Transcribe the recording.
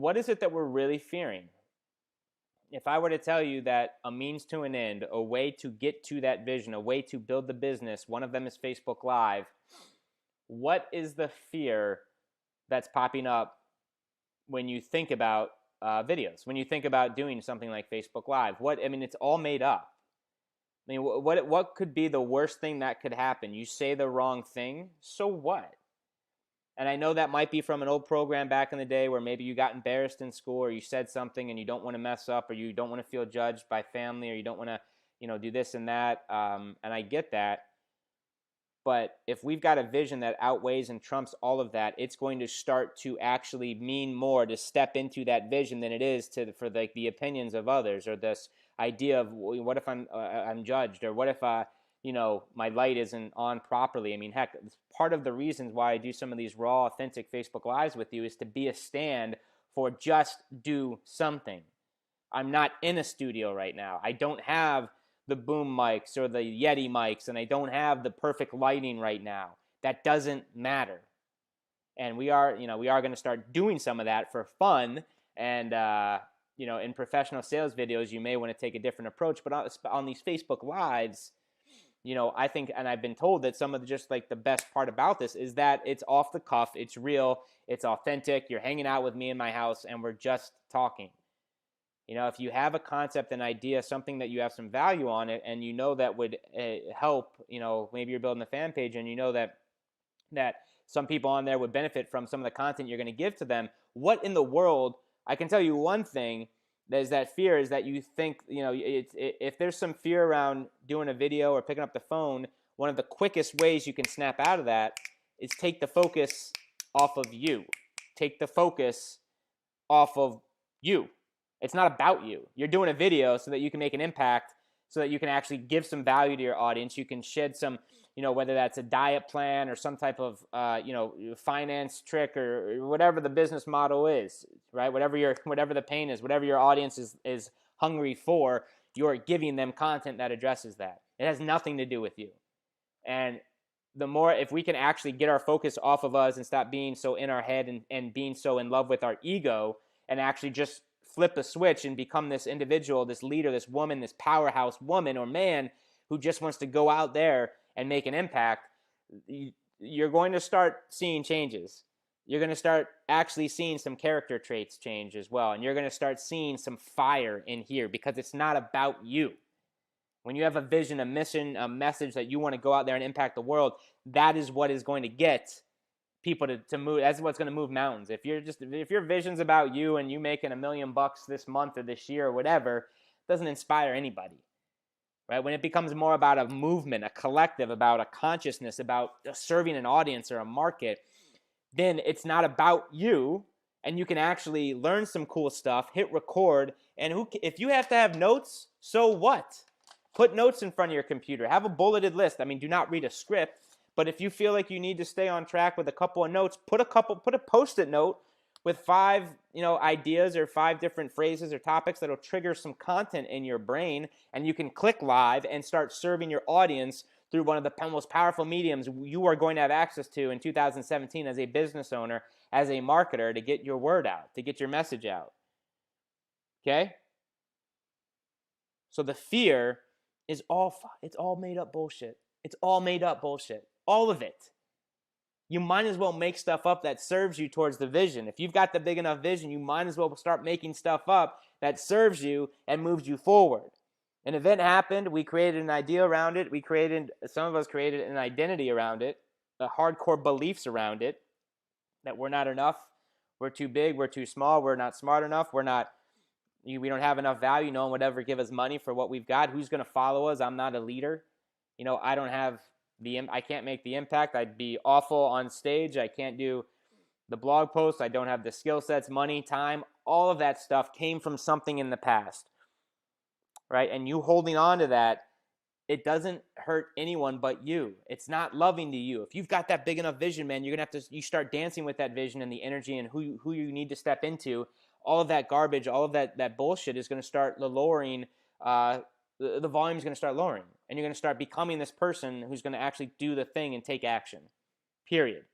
what is it that we're really fearing? If I were to tell you that a means to an end, a way to get to that vision, a way to build the business, one of them is Facebook Live, what is the fear that's popping up when you think about videos, when you think about doing something like Facebook Live? I mean, it's all made up. I mean, what could be the worst thing that could happen? You say the wrong thing, so what? And I know that might be from an old program back in the day where maybe you got embarrassed in school, or you said something and you don't want to mess up, or you don't want to feel judged by family, or you don't want to, do this and that. And I get that. But if we've got a vision that outweighs and trumps all of that, it's going to start to actually mean more to step into that vision than it is for like the opinions of others, or this idea of what if I'm judged, or what if my light isn't on properly. I mean, heck, part of the reasons why I do some of these raw, authentic Facebook Lives with you is to be a stand for just do something. I'm not in a studio right now. I don't have the boom mics or the Yeti mics, and I don't have the perfect lighting right now. That doesn't matter. And we are going to start doing some of that for fun. And, in professional sales videos, you may want to take a different approach. But on these Facebook Lives, I think, and I've been told that some of the best part about this is that it's off the cuff, it's real, it's authentic. You're hanging out with me in my house, and we're just talking. If you have a concept, an idea, something that you have some value on it, and that would help, maybe you're building a fan page, and that some people on there would benefit from some of the content you're going to give to them. What in the world? I can tell you one thing. There's that fear is that you think, if there's some fear around doing a video or picking up the phone, one of the quickest ways you can snap out of that is take the focus off of you. Take the focus off of you. It's not about you. You're doing a video so that you can make an impact, so that you can actually give some value to your audience. You can shed some, whether that's a diet plan or some type of, finance trick, or whatever the business model is, right? Whatever the pain is, whatever your audience is hungry for, you're giving them content that addresses that. It has nothing to do with you. And if we can actually get our focus off of us and stop being so in our head and being so in love with our ego, and actually just flip a switch and become this individual, this leader, this woman, this powerhouse woman or man who just wants to go out there and make an impact, you're going to start seeing changes. You're going to start actually seeing some character traits change as well. And you're going to start seeing some fire in here, because it's not about you. When you have a vision, a mission, a message that you want to go out there and impact the world, that is what is going to get people to move. That's what's going to move mountains. If your vision's about you and you making $1 million this month or this year or whatever, it doesn't inspire anybody, right? When it becomes more about a movement, a collective, about a consciousness, about serving an audience or a market, then it's not about you, and you can actually learn some cool stuff, hit record, and if you have to have notes, so what? Put notes in front of your computer. Have a bulleted list. I mean, do not read a script. But if you feel like you need to stay on track with a couple of notes, put a Post-it note with 5, ideas or 5 different phrases or topics that'll trigger some content in your brain, and you can click live and start serving your audience through one of the most powerful mediums you are going to have access to in 2017 as a business owner, as a marketer, to get your word out, to get your message out. Okay? So the fear is it's all made up bullshit. It's all made up bullshit. All of it. You might as well make stuff up that serves you towards the vision. If you've got the big enough vision, you might as well start making stuff up that serves you and moves you forward. An event happened. We created an idea around it. Some of us created an identity around it, hardcore beliefs around it, that we're not enough, we're too big, we're too small, we're not smart enough, we don't have enough value, no one would ever give us money for what we've got. Who's going to follow us? I'm not a leader. I can't make the impact. I'd be awful on stage. I can't do the blog posts. I don't have the skill sets, money, time. All of that stuff came from something in the past, right? And you holding on to that, it doesn't hurt anyone but you. It's not loving to you. If you've got that big enough vision, man, you're going to have to, you start dancing with that vision and the energy and who you need to step into. All of that garbage, all of that bullshit is going to start lowering, the volume is going to start lowering. And you're going to start becoming this person who's going to actually do the thing and take action, period.